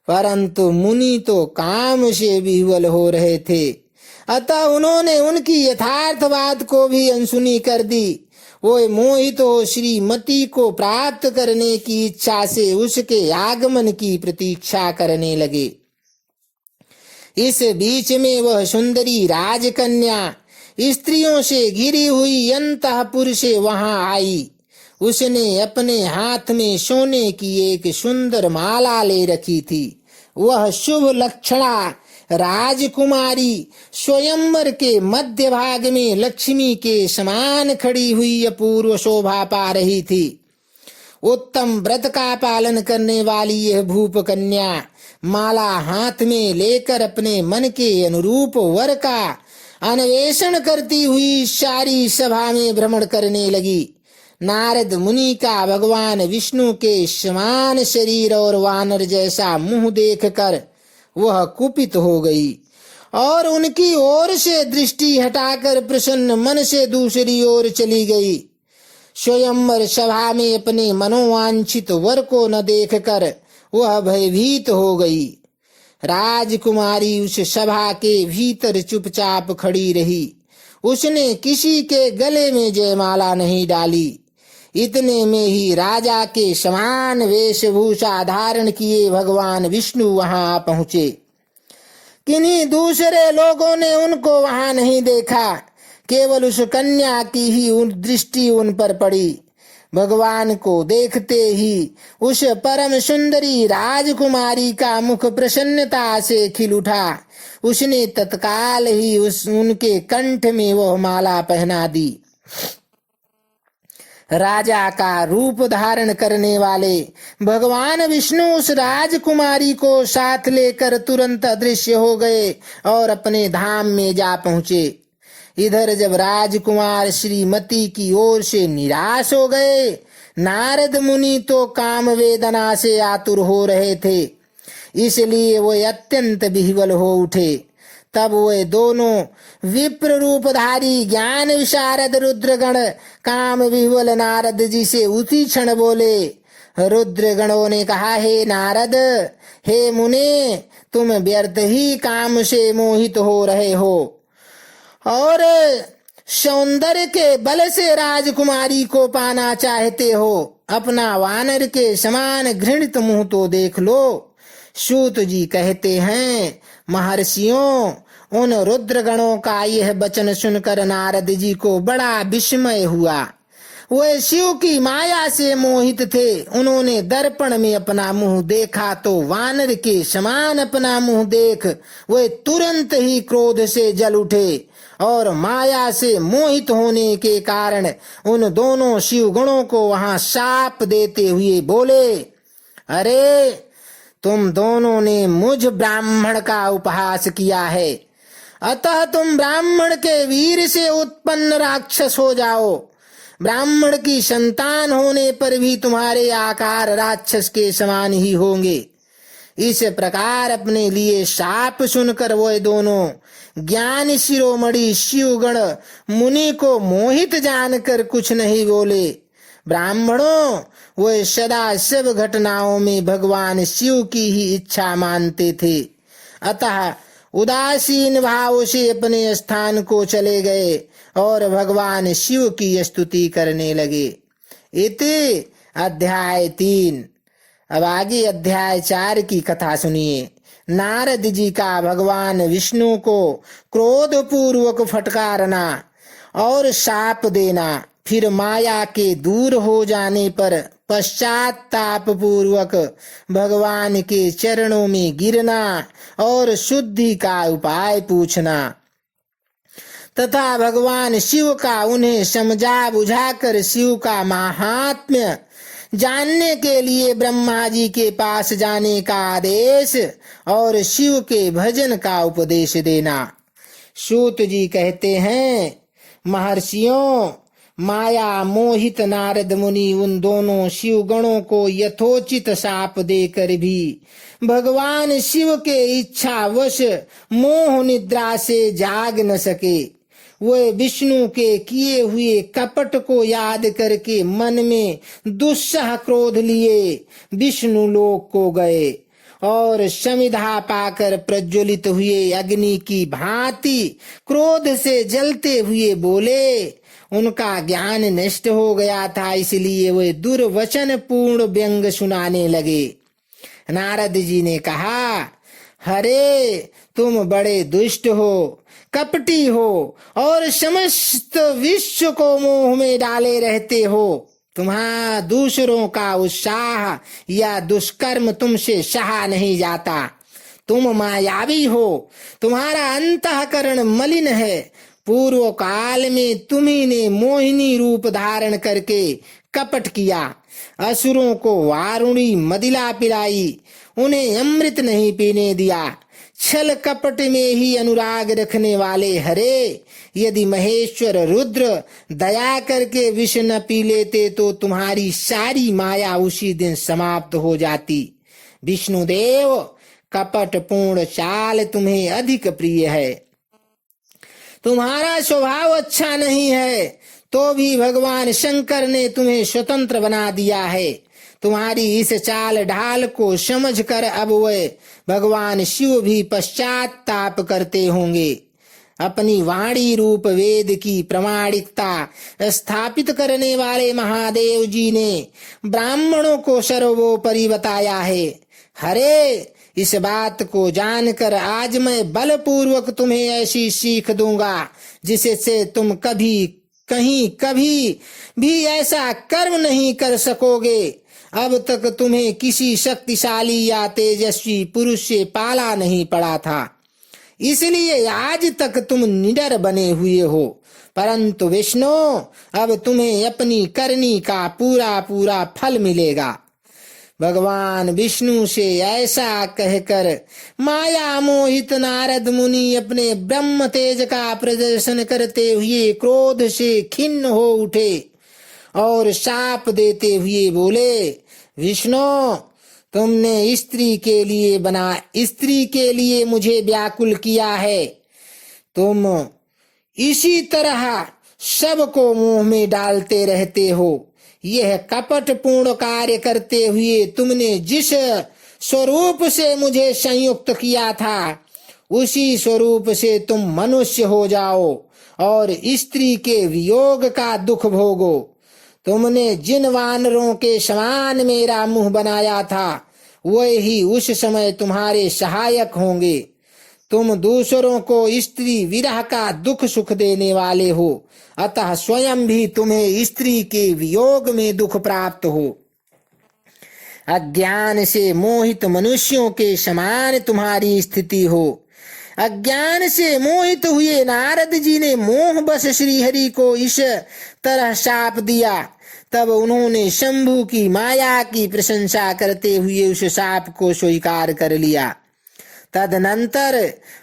परंतु मुनि तो काम से विह्वल हो रहे थे। अतः उन्होंने उनकी यथार्थ बात को भी अनसुनी कर दी। वो मोहित हो श्रीमती को प्राप्त करने की इच्छा से उसके आगमन की प्रतीक्षा करने लगे। इस बीच में वह सुंदरी राजकन्या स्त्रियों से घिरी हुई अंतःपुर से वहां आई। उसने अपने हाथ में सोने की एक सुंदर माला ले रखी थी। वह शुभ लक्षणा राजकुमारी स्वयंवर के मध्य भाग में लक्ष्मी के समान खड़ी हुई अपूर्व शोभा पा रही थी। उत्तम व्रत का पालन करने वाली यह भूप कन्या माला हाथ में लेकर अपने मन के अनुरूप वर का अन्वेषण करती हुई सारी सभा में भ्रमण करने लगी। नारद मुनि का भगवान विष्णु के समान शरीर और वानर जैसा मुंह देखकर वह कुपित हो गई और उनकी ओर से दृष्टि हटाकर प्रसन्न मन से दूसरी ओर चली गई। स्वयंवर सभा में अपने मनोवांछित वर को न देखकर वह भयभीत हो गई। राजकुमारी उस सभा के भीतर चुपचाप खड़ी रही। उसने किसी के गले में जयमाला नहीं डाली। इतने में ही राजा के समान वेशभूषा धारण किए भगवान विष्णु वहां पहुंचे। किन्हीं दूसरे लोगों ने उनको वहां नहीं देखा, केवल उस कन्या की ही दृष्टि उन पर पड़ी। भगवान को देखते ही उस परम सुंदरी राजकुमारी का मुख प्रसन्नता से खिल उठा। उसने तत्काल ही उनके कंठ में वह माला पहना दी। राजा का रूप धारण करने वाले भगवान विष्णु उस राजकुमारी को साथ लेकर तुरंत अदृश्य हो गए और अपने धाम में जा पहुंचे। इधर जब राजकुमार श्रीमती की ओर से निराश हो गए, नारद मुनि तो काम वेदना से आतुर हो रहे थे, इसलिए वे अत्यंत विह्वल हो उठे। तब वे दोनों विप्र रूपधारी ज्ञान विशारद रुद्रगण काम विह्वल नारद जी से उसी क्षण बोले। रुद्रगणों ने कहा, हे नारद, हे मुने, तुम व्यर्थ ही काम से मोहित हो रहे हो और सौंदर्य के बल से राजकुमारी को पाना चाहते हो। अपना वानर के समान घृणित मुंह तो देख लो। सूत जी कहते हैं, महर्षियों, उन रुद्रगणों का यह वचन सुनकर नारद जी को बड़ा विस्मय हुआ। वे शिव की माया से मोहित थे। उन्होंने दर्पण में अपना मुंह देखा तो वानर के समान अपना मुंह देख वे तुरंत ही क्रोध से जल उठे और माया से मोहित होने के कारण उन दोनों शिव गणों को वहां शाप देते हुए बोले, अरे, तुम दोनों ने मुझ ब्राह्मण का उपहास किया है, अतः तुम ब्राह्मण के वीर से उत्पन्न राक्षस हो जाओ। ब्राह्मण की संतान होने पर भी तुम्हारे आकार राक्षस के समान ही होंगे। इस प्रकार अपने लिए शाप सुनकर वे दोनों ज्ञान शिरोमणि शिवगण मुनि को मोहित जानकर कुछ नहीं बोले। ब्राह्मणों, वे सदा सब घटनाओं में भगवान शिव की ही इच्छा मानते थे, अतः उदासीन भाव से अपने स्थान को चले गए और भगवान शिव की स्तुति करने लगे। इति अध्याय 3। अब आगे अध्याय 4 की कथा सुनिए। नारद जी का भगवान विष्णु को क्रोध पूर्वक फटकारना और शाप देना, फिर माया के दूर हो जाने पर पश्चाताप पूर्वक भगवान के चरणों में गिरना और शुद्धि का उपाय पूछना तथा भगवान शिव का उन्हें समझा बुझाकर शिव का महात्म्य जानने के लिए ब्रह्मा जी के पास जाने का आदेश और शिव के भजन का उपदेश देना। सूत जी कहते हैं, महर्षियों, माया मोहित नारद मुनि उन दोनों शिव गणों को यथोचित शाप देकर भी भगवान शिव के इच्छावश मोह निद्रा से जाग न सके। वे विष्णु के किए हुए कपट को याद करके मन में दुस्सह क्रोध लिए विष्णु लोक को गए और समिधा पाकर प्रज्वलित हुए अग्नि की भांति क्रोध से जलते हुए बोले। उनका ज्ञान नष्ट हो गया था, इसलिए वे दुर्वचन पूर्ण व्यंग सुनाने लगे। नारद जी ने कहा, हरे, तुम बड़े दुष्ट हो, कपटी हो और समस्त विश्व को मोह में डाले रहते हो। तुम्हारा दूसरों का उत्साह या दुष्कर्म तुमसे सहा नहीं जाता। तुम मायावी हो, तुम्हारा अंतःकरण मलिन है। पूर्व काल में तुम्ही ने मोहिनी रूप धारण करके कपट किया, असुरों को वारुणी मदिरा पिलाई, उन्हें अमृत नहीं पीने दिया। छल कपट में ही अनुराग रखने वाले हरे, यदि महेश्वर रुद्र दया करके विष न पी लेते तो तुम्हारी सारी माया उसी दिन समाप्त हो जाती। विष्णुदेव, कपट पूर्ण चाल तुम्हें अधिक प्रिय है। तुम्हारा स्वभाव अच्छा नहीं है, तो भी भगवान शंकर ने तुम्हें स्वतंत्र बना दिया है। तुम्हारी इस चाल ढाल को समझकर अब वे भगवान शिव भी पश्चाताप करते होंगे। अपनी वाणी रूप वेद की प्रामाणिकता स्थापित करने वाले महादेव जी ने ब्राह्मणों को सर्वोपरि बताया है। हरे, इस बात को जानकर आज मैं बलपूर्वक तुम्हें ऐसी सीख दूंगा जिससे तुम कभी भी ऐसा कर्म नहीं कर सकोगे। अब तक तुम्हें किसी शक्तिशाली या तेजस्वी पुरुष से पाला नहीं पड़ा था, इसलिए आज तक तुम निडर बने हुए हो। परंतु विष्णु, अब तुम्हें अपनी करनी का पूरा पूरा फल मिलेगा। भगवान विष्णु से ऐसा कहकर माया मोहित नारद मुनि अपने ब्रह्म तेज का प्रदर्शन करते हुए क्रोध से खिन्न हो उठे और शाप देते हुए बोले, विष्णु, तुमने स्त्री के लिए मुझे व्याकुल किया है। तुम इसी तरह सबको मुंह में डालते रहते हो। यह कपट पूर्ण कार्य करते हुए तुमने जिस स्वरूप से मुझे संयुक्त किया था, उसी स्वरूप से तुम मनुष्य हो जाओ और स्त्री के वियोग का दुख भोगो। तुमने जिन वानरों के समान मेरा मुंह बनाया था, वही उस समय तुम्हारे सहायक होंगे। तुम दूसरों को स्त्री विरह का दुख सुख देने वाले हो, अतः स्वयं भी तुम्हें स्त्री के वियोग में दुख प्राप्त हो। अज्ञान से मोहित मनुष्यों के समान तुम्हारी स्थिति हो। अज्ञान से मोहित हुए नारद जी ने मोह बस श्रीहरि को इस तरह शाप दिया। तब उन्होंने शंभु की माया की प्रशंसा करते हुए उस शाप को स्वीकार कर लिया। तदनंतर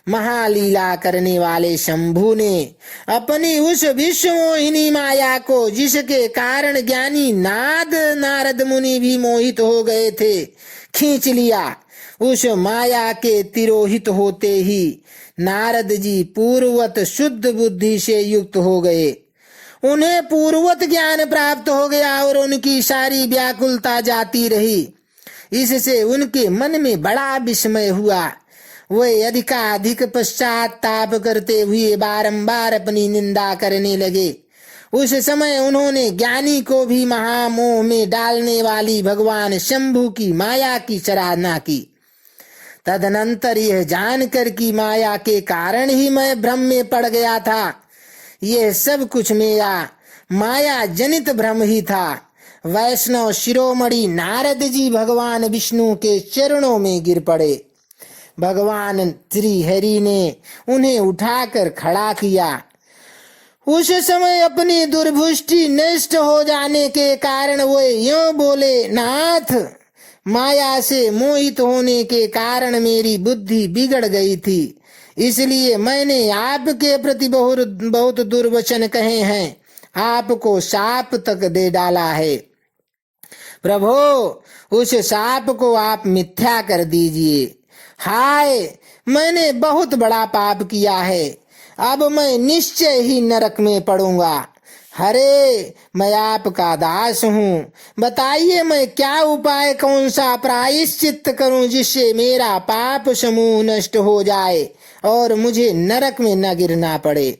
महालीला करने वाले शंभु ने अपनी उस विश्व मोहिनी माया को, जिसके कारण ज्ञानी नारद मुनि भी मोहित हो गए थे, खींच लिया। उस माया के तिरोहित होते ही नारद जी पूर्ववत शुद्ध बुद्धि से युक्त हो गए। उन्हें पूर्ववत ज्ञान प्राप्त हो गया और उनकी सारी व्याकुलता जाती रही। इससे उनके मन में बड़ा विस्मय हुआ। वे अधिकाधिक पश्चाताप करते हुए बारंबार अपनी निंदा करने लगे। उस समय उन्होंने ज्ञानी को भी महामोह में डालने वाली भगवान शंभु की माया की सराहना की। तदनंतर यह जानकर कि माया के कारण ही मैं भ्रम में पड़ गया था, यह सब कुछ मेरा माया जनित भ्रम ही था, वैष्णव शिरोमणि नारद जी भगवान विष्णु के चरणों में गिर पड़े। भगवान श्री हरि ने उन्हें उठाकर खड़ा किया। उस समय अपनी दुर्बुद्धि नष्ट हो जाने के कारण वे यूं बोले, नाथ, माया से मोहित होने के कारण मेरी बुद्धि बिगड़ गई थी, इसलिए मैंने आपके प्रति बहुत दुर्वचन कहे हैं, आपको शाप तक दे डाला है। प्रभो, उस शाप को आप मिथ्या कर दीजिए। हाय, मैंने बहुत बड़ा पाप किया है, अब मैं निश्चय ही नरक में पड़ूंगा। हरे, मैं आपका दास हूँ, बताइए मैं क्या उपाय, कौन सा प्रायश्चित करूं जिससे मेरा पाप समूह नष्ट हो जाए और मुझे नरक में न गिरना पड़े।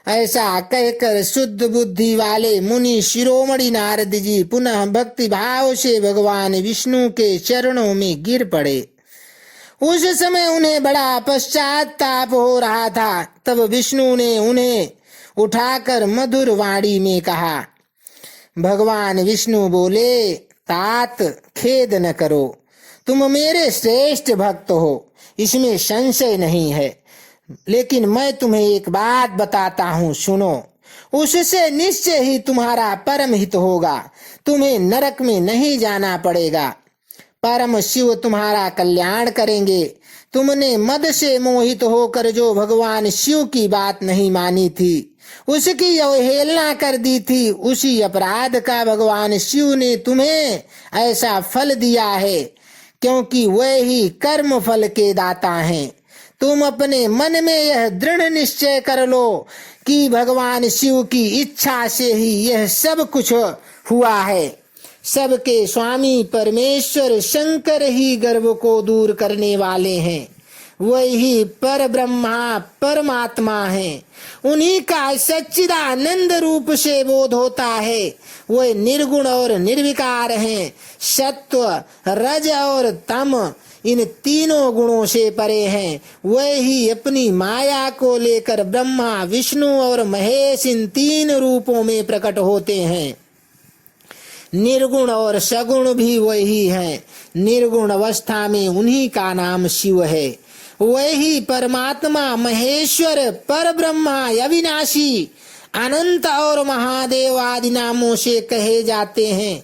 ऐसा कहकर शुद्ध बुद्धि वाले मुनि शिरोमणि नारद जी पुनः भक्ति भाव से भगवान विष्णु के चरणों में गिर पड़े। उस समय उन्हें बड़ा पश्चाताप हो रहा था। तब विष्णु ने उन्हें उठाकर मधुर वाणी में कहा। भगवान विष्णु बोले, तात, खेद न करो, तुम मेरे श्रेष्ठ भक्त हो, इसमें संशय नहीं है। लेकिन मैं तुम्हें एक बात बताता हूँ, सुनो। उससे निश्चय ही तुम्हारा परम हित होगा, तुम्हें नरक में नहीं जाना पड़ेगा। परम शिव तुम्हारा कल्याण करेंगे। तुमने मद से मोहित होकर जो भगवान शिव की बात नहीं मानी थी, उसकी अवहेलना कर दी थी, उसी अपराध का भगवान शिव ने तुम्हें ऐसा फल दिया है, क्योंकि वे ही कर्म फल के दाता हैं। तुम अपने मन में यह दृढ़ निश्चय कर लो कि भगवान शिव की इच्छा से ही यह सब कुछ हुआ है। सबके स्वामी परमेश्वर शंकर ही गर्व को दूर करने वाले हैं। वही पर ब्रह्मा परमात्मा है। उन्हीं का सच्चिदानंद रूप से बोध होता है। वे निर्गुण और निर्विकार हैं। सत्व, रज और तम, इन तीनों गुणों से परे हैं। वे ही अपनी माया को लेकर ब्रह्मा, विष्णु और महेश इन तीन रूपों में प्रकट होते हैं। निर्गुण और सगुण भी वही हैं। निर्गुण अवस्था में उन्हीं का नाम शिव है। वही परमात्मा, महेश्वर, पर ब्रह्मा, अविनाशी, अनंत और महादेव आदि नामों से कहे जाते हैं।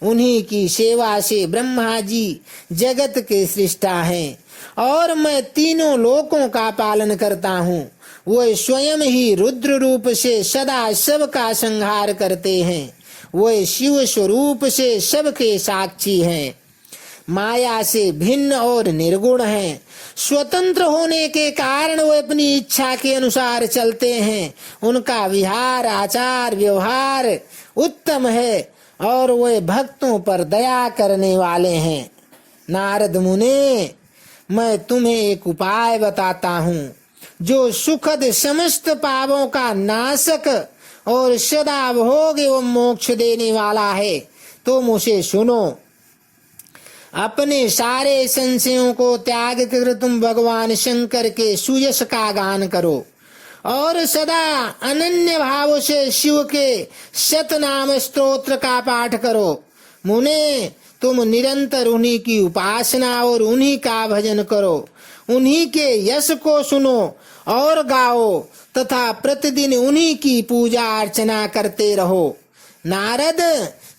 उन्हीं की सेवा से ब्रह्मा जी जगत के सृष्टा हैं और मैं तीनों लोकों का पालन करता हूँ। वे स्वयं ही रुद्र रूप से सदा सबका संहार करते हैं। वे शिव स्वरूप से सबके साक्षी हैं। माया से भिन्न और निर्गुण हैं। स्वतंत्र होने के कारण वे अपनी इच्छा के अनुसार चलते हैं। उनका विहार, आचार, व्यवहार उत्तम है और वे भक्तों पर दया करने वाले हैं। नारद मुने, मैं तुम्हें एक उपाय बताता हूँ जो सुखद समस्त पापों का नाशक और सदा भोग एवं मोक्ष देने वाला है। तुम उसे सुनो। अपने सारे संशयों को त्याग कर तुम भगवान शंकर के सुयश का गान करो और सदा अनन्य भाव से शिव के शतनाम स्तोत्र का पाठ करो। मुने, तुम निरंतर उन्हीं की उपासना और उन्हीं का भजन करो। उन्हीं के यश को सुनो और गाओ तथा प्रतिदिन उन्हीं की पूजा अर्चना करते रहो। नारद,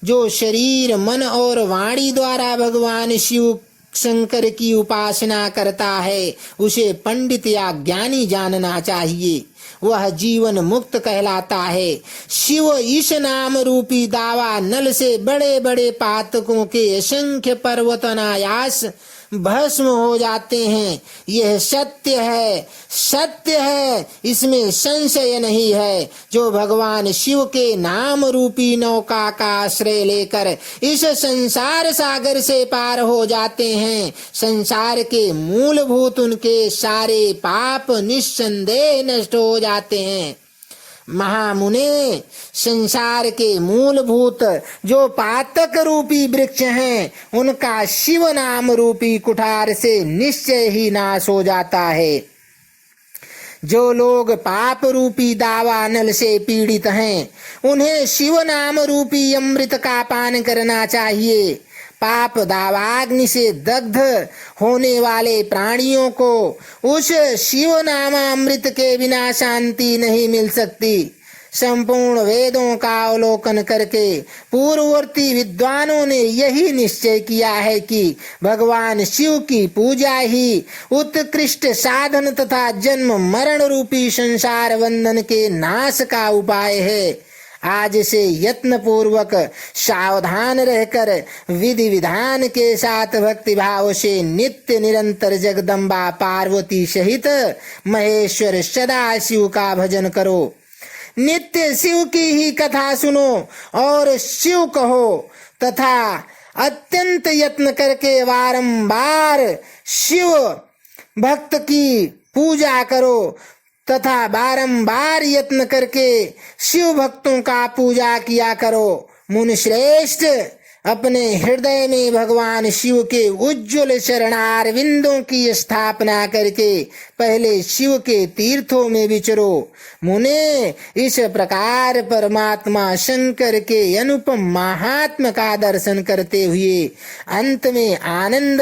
जो शरीर, मन और वाणी द्वारा भगवान शिव शंकर की उपासना करता है, उसे पंडित या ज्ञानी जानना चाहिए। वह जीवन मुक्त कहलाता है। शिव ईश नाम रूपी दावा नल से बड़े बड़े पातकों के असंख्य पर्वत अनायास भस्म हो जाते हैं। यह सत्य है, सत्य है, इसमें संशय नहीं है। जो भगवान शिव के नाम रूपी नौका का आश्रय लेकर इस संसार सागर से पार हो जाते हैं, संसार के मूलभूत उनके सारे पाप निस्संदेह नष्ट हो जाते हैं। महामुने, संसार के मूलभूत जो पातक रूपी वृक्ष हैं, उनका शिव नाम रूपी कुठार से निश्चय ही नाश हो जाता है। जो लोग पाप रूपी दावा नल से पीड़ित हैं, उन्हें शिव नाम रूपी अमृत का पान करना चाहिए। पाप दावाग्नि से दग्ध होने वाले प्राणियों को उस शिव नामामृत के बिना शांति नहीं मिल सकती। संपूर्ण वेदों का अवलोकन करके पूर्ववर्ती विद्वानों ने यही निश्चय किया है कि भगवान शिव की पूजा ही उत्कृष्ट साधन तथा जन्म मरण रूपी संसार बंधन के नाश का उपाय है। आज से यत्न पूर्वक सावधान रहकर विधि विधान के साथ भक्ति भाव से नित्य निरंतर जगदम्बा पार्वती सहित महेश्वर सदा शिव का भजन करो। नित्य शिव की ही कथा सुनो और शिव कहो तथा अत्यंत यत्न करके बारंबार शिव भक्त की पूजा करो तथा बारंबार यत्न करके शिव भक्तों का पूजा किया करो। मुनि श्रेष्ठ, अपने हृदय में भगवान शिव के उज्ज्वल चरणार विंदों की स्थापना करके पहले शिव के तीर्थों में विचरो। मुने, इस प्रकार परमात्मा शंकर के अनुपम महात्म का दर्शन करते हुए अंत में आनंद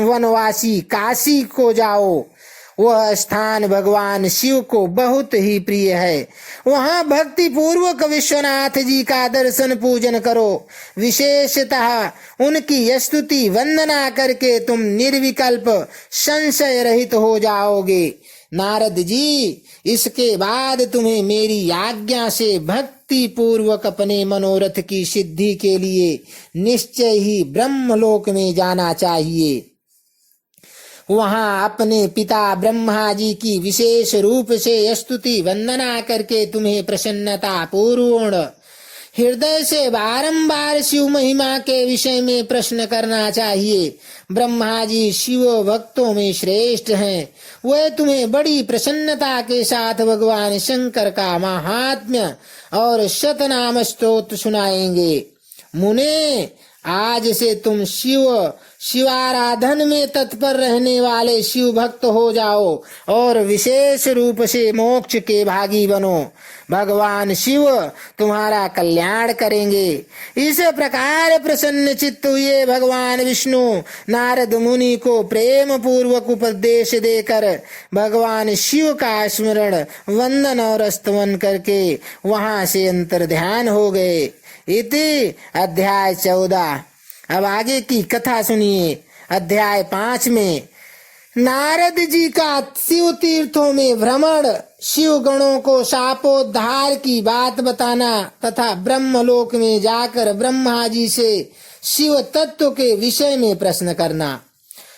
वनवासी काशी को जाओ। वह स्थान भगवान शिव को बहुत ही प्रिय है। वहां भक्ति पूर्वक विश्वनाथ जी का दर्शन पूजन करो। विशेषतः उनकी स्तुति वंदना करके तुम निर्विकल्प संशय रहित हो जाओगे। नारद जी, इसके बाद तुम्हें मेरी आज्ञा से भक्ति पूर्वक अपने मनोरथ की सिद्धि के लिए निश्चय ही ब्रह्मलोक में जाना चाहिए। वहां अपने पिता ब्रह्मा जी की विशेष रूप से स्तुति वंदना करके तुम्हें प्रसन्नता पूर्ण हृदय से बारंबार शिव महिमा के विषय में प्रश्न करना चाहिए। ब्रह्मा जी शिव भक्तों में श्रेष्ठ हैं। वह तुम्हें बड़ी प्रसन्नता के साथ भगवान शंकर का महात्म्य और शतनाम स्तोत्र सुनाएंगे। मुने, आज से तुम शिवाराधन में तत्पर रहने वाले शिव भक्त हो जाओ और विशेष रूप से मोक्ष के भागी बनो। भगवान शिव तुम्हारा कल्याण करेंगे। इस प्रकार प्रसन्न चित्त हुए भगवान विष्णु नारद मुनि को प्रेम पूर्वक उपदेश देकर भगवान शिव का स्मरण वंदन और स्तवन करके वहां से अंतर्ध्यान हो गए। इति अध्याय 14। अब आगे की कथा सुनिए। अध्याय 5 में नारद जी का शिव तीर्थों में भ्रमण, शिव गणों को शापोद्धार की बात बताना तथा ब्रह्मलोक में जाकर ब्रह्मा जी से शिव तत्व के विषय में प्रश्न करना।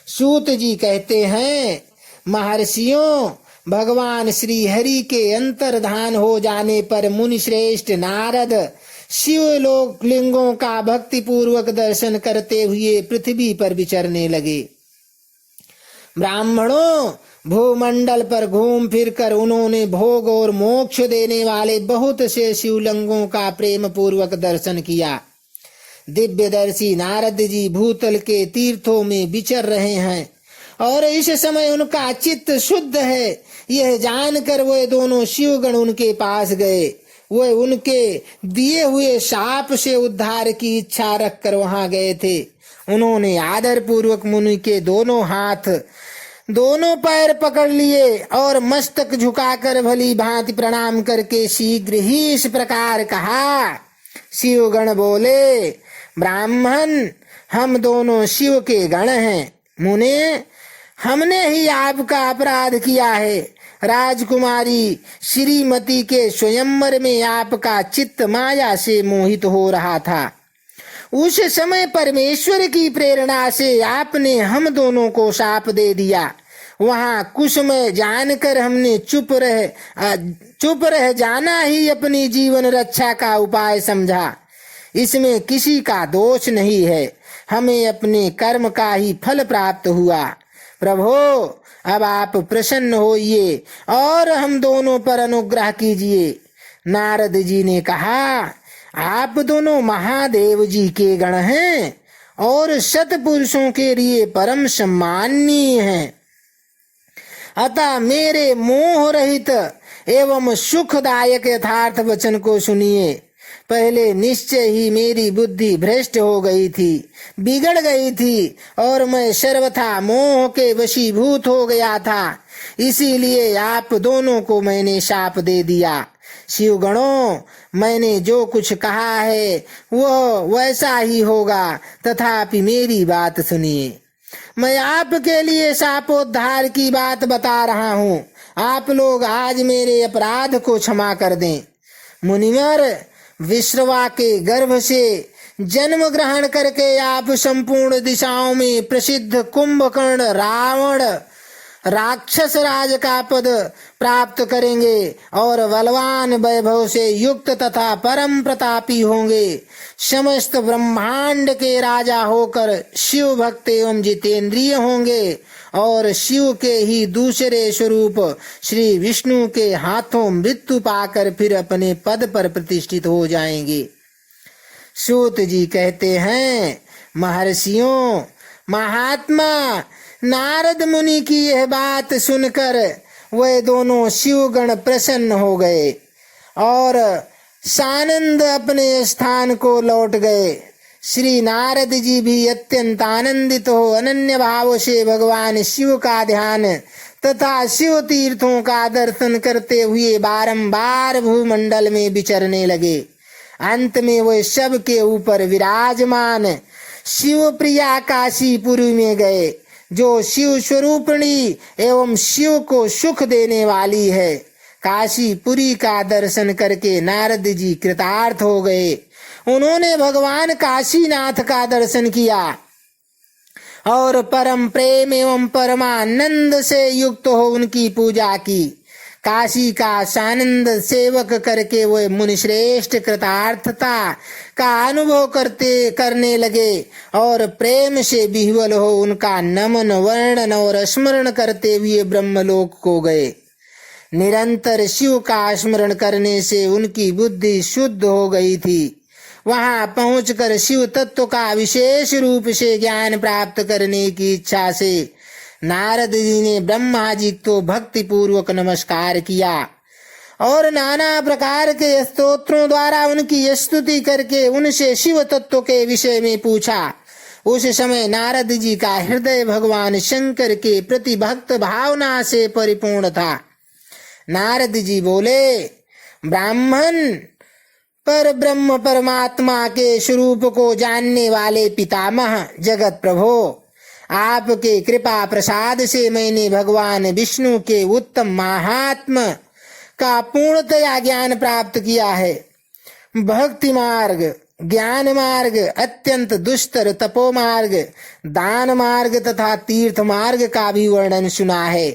सूत जी कहते हैं, महर्षियों, भगवान श्री हरि के अंतर्धान हो जाने पर मुनि श्रेष्ठ नारद शिवलोक लिंगों का भक्ति पूर्वक दर्शन करते हुए पृथ्वी पर विचरने लगे। ब्राह्मणों, भूमंडल पर घूम फिरकर उन्होंने भोग और मोक्ष देने वाले बहुत से शिवलिंगों का प्रेम पूर्वक दर्शन किया। दिव्यदर्शी नारद जी भूतल के तीर्थों में विचर रहे हैं और इस समय उनका चित्त शुद्ध है, यह जानकर वे दोनों शिवगण उनके पास गए। वे उनके दिए हुए शाप से उद्धार की इच्छा रखकर वहां गए थे। उन्होंने आदर पूर्वक मुनि के दोनों हाथ, दोनों पैर पकड़ लिए और मस्तक झुकाकर भली भांति प्रणाम करके शीघ्र ही इस प्रकार कहा। शिवगण बोले, ब्राह्मण, हम दोनों शिव के गण हैं। मुने, हमने ही आपका अपराध किया है। राजकुमारी श्रीमती के स्वयंवर में आपका चित्त माया से मोहित हो रहा था। उस समय परमेश्वर की प्रेरणा से आपने हम दोनों को शाप दे दिया। वहां कुसुम जानकर हमने चुप रह जाना ही अपनी जीवन रक्षा का उपाय समझा। इसमें किसी का दोष नहीं है, हमें अपने कर्म का ही फल प्राप्त हुआ। प्रभो, अब आप प्रसन्न होइए और हम दोनों पर अनुग्रह कीजिए। नारद जी ने कहा, आप दोनों महादेव जी के गण हैं और सतपुरुषों के लिए परम सम्माननीय हैं। अतः मेरे मोह रहित एवं सुखदायक यथार्थ वचन को सुनिए। पहले निश्चय ही मेरी बुद्धि भ्रष्ट हो गई थी, बिगड़ गई थी और मैं सर्वथा मोह के वशीभूत हो गया था। इसीलिए आप दोनों को मैंने शाप दे दिया। शिवगणों, मैंने जो कुछ कहा है वह वैसा ही होगा, तथापि मेरी बात सुनिए। मैं आपके लिए शापोद्धार की बात बता रहा हूँ। आप लोग आज मेरे अपराध को क्षमा कर दें। मुनिवर, विश्रवा के गर्भ से जन्म ग्रहण करके आप संपूर्ण दिशाओं में प्रसिद्ध कुंभकर्ण रावण राक्षस राज का पद प्राप्त करेंगे और बलवान वैभव से युक्त तथा परम प्रतापी होंगे। समस्त ब्रह्मांड के राजा होकर शिव भक्त एवं जितेंद्रिय होंगे और शिव के ही दूसरे स्वरूप श्री विष्णु के हाथों मृत्यु पाकर फिर अपने पद पर प्रतिष्ठित हो जाएंगे। सूत जी कहते हैं, महर्षियों, महात्मा नारद मुनि की यह बात सुनकर वे दोनों शिवगण प्रसन्न हो गए और सानंद अपने स्थान को लौट गए। श्री नारद जी भी अत्यंत आनंदित हो अनन्य भाव से भगवान शिव का ध्यान तथा शिव तीर्थों का दर्शन करते हुए बारंबार भूमंडल में विचरने लगे। अंत में वे सब के ऊपर विराजमान शिव प्रिया काशीपुरी में गए, जो शिव स्वरूपिणी एवं शिव को सुख देने वाली है। काशीपुरी का दर्शन करके नारद जी कृतार्थ हो गए। उन्होंने भगवान काशीनाथ का दर्शन किया और परम प्रेम एवं परमानंद से युक्त हो उनकी पूजा की। काशी का सानंद सेवक करके वे मुनिश्रेष्ठ कृतार्थता का अनुभव करने लगे और प्रेम से विह्वल हो उनका नमन वर्णन और स्मरण करते हुए ब्रह्मलोक को गए। निरंतर शिव का स्मरण करने से उनकी बुद्धि शुद्ध हो गई थी। वहां पहुंचकर शिव तत्व का विशेष रूप से ज्ञान प्राप्त करने की इच्छा से नारद जी ने ब्रह्मा जी को भक्ति पूर्वक नमस्कार किया और नाना प्रकार के स्तोत्रों द्वारा उनकी स्तुति करके उनसे शिव तत्व के विषय में पूछा। उस समय नारद जी का हृदय भगवान शंकर के प्रति भक्त भावना से परिपूर्ण था। नारद जी बोले, ब्राह्मण पर ब्रह्म परमात्मा के स्वरूप को जानने वाले पितामह जगत प्रभो, आपके कृपा प्रसाद से मैंने भगवान विष्णु के उत्तम महात्म का पूर्णतया ज्ञान प्राप्त किया है। भक्ति मार्ग, ज्ञान मार्ग, अत्यंत दुष्टर तपो मार्ग, दान मार्ग तथा तीर्थ मार्ग का भी वर्णन सुना है,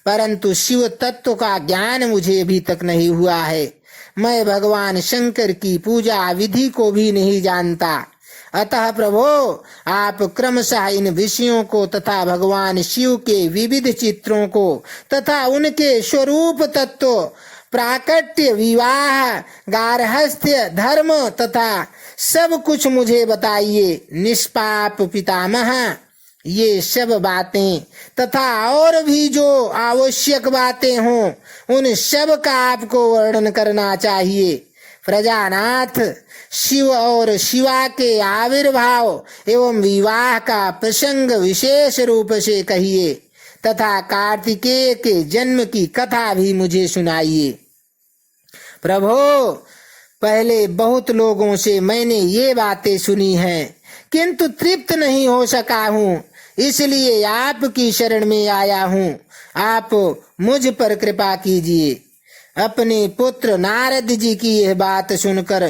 परंतु शिव तत्व का ज्ञान मुझे अभी तक नहीं हुआ है। मैं भगवान शंकर की पूजा विधि को भी नहीं जानता। अतः प्रभो, आप क्रमशः इन विषयों को तथा भगवान शिव के विविध चित्रों को तथा उनके स्वरूप तत्व, प्राकट्य, विवाह, गार्हस्थ्य, धर्म तथा सब कुछ मुझे बताइए। निष्पाप पितामह, ये सब बातें तथा और भी जो आवश्यक बातें हों उन सब का आपको वर्णन करना चाहिए। प्रजानाथ, शिव और शिवा के आविर्भाव एवं विवाह का प्रसंग विशेष रूप से कहिए तथा कार्तिकेय के जन्म की कथा भी मुझे सुनाइए। प्रभो, पहले बहुत लोगों से मैंने ये बातें सुनी हैं, किंतु तृप्त नहीं हो सका हूँ, इसलिए आपकी शरण में आया हूँ। आप मुझ पर कृपा कीजिए। अपने पुत्र नारद जी की यह बात सुनकर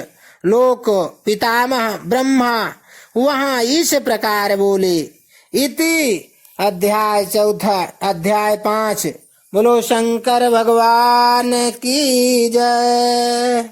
लोक पितामह ब्रह्मा वहां इस प्रकार बोले। इति अध्याय 4, अध्याय 5। बोलो शंकर भगवान की जय।